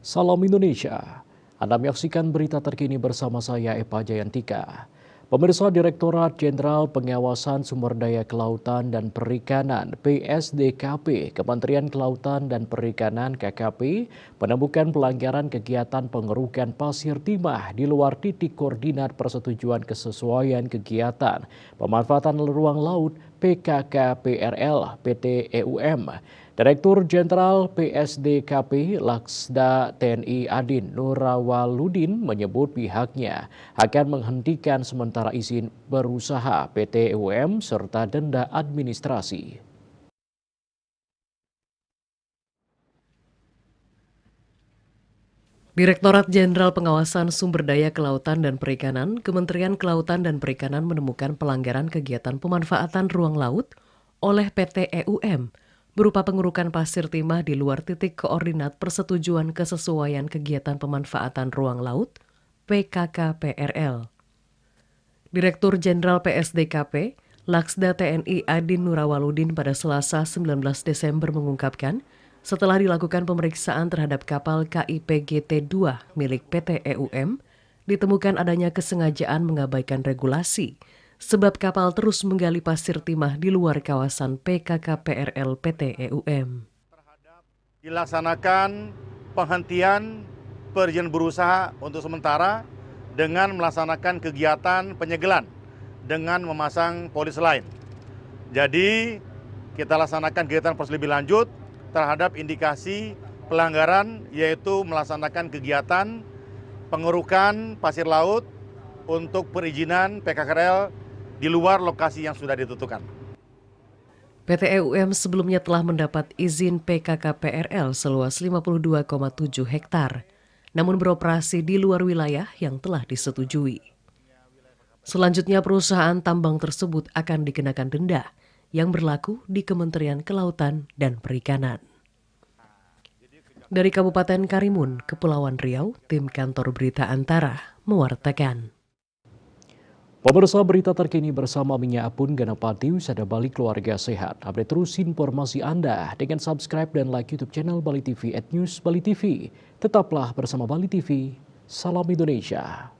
Salam Indonesia. Anda menyaksikan berita terkini bersama saya Eva Jayantika. Pemirsa Direktorat Jenderal Pengawasan Sumber Daya Kelautan dan Perikanan (PSDKP) Kementerian Kelautan dan Perikanan (KKP) menemukan pelanggaran kegiatan pengerukan pasir timah di luar titik koordinat persetujuan kesesuaian kegiatan pemanfaatan ruang laut PKKPRL PT EUM. Direktur Jenderal PSDKP Laksda TNI Adin Nurawaludin menyebut pihaknya akan menghentikan sementara izin berusaha PT EUM serta denda administrasi. Direktorat Jenderal Pengawasan Sumber Daya Kelautan dan Perikanan, Kementerian Kelautan dan Perikanan menemukan pelanggaran kegiatan pemanfaatan ruang laut oleh PT EUM berupa pengerukan pasir timah di luar titik koordinat persetujuan kesesuaian kegiatan pemanfaatan ruang laut PKKPRL. Direktur Jenderal PSDKP, Laksda TNI Adin Nurawaludin pada Selasa 19 Desember mengungkapkan, setelah dilakukan pemeriksaan terhadap kapal KIPGT-2 milik PT EUM, ditemukan adanya kesengajaan mengabaikan regulasi, sebab kapal terus menggali pasir timah di luar kawasan PKKPRL PT EUM. Dilaksanakan penghentian perizinan berusaha untuk sementara dengan melaksanakan kegiatan penyegelan dengan memasang polis lain. Jadi kita laksanakan kegiatan proses lebih lanjut terhadap indikasi pelanggaran, yaitu melaksanakan kegiatan pengerukan pasir laut untuk perizinan PKKPRL di luar lokasi yang sudah ditentukan. PT EUM sebelumnya telah mendapat izin PKKPRL seluas 52,7 hektar, namun beroperasi di luar wilayah yang telah disetujui. Selanjutnya perusahaan tambang tersebut akan dikenakan denda yang berlaku di Kementerian Kelautan dan Perikanan. Dari Kabupaten Karimun, Kepulauan Riau, tim kantor berita Antara mewartakan. Pemirsa berita terkini bersama Minyak Apun Ganapati Wisada Bali Keluarga Sehat. Update terus informasi Anda dengan subscribe dan like YouTube channel Bali TV @newsbalitv. Tetaplah bersama Bali TV. Salam Indonesia.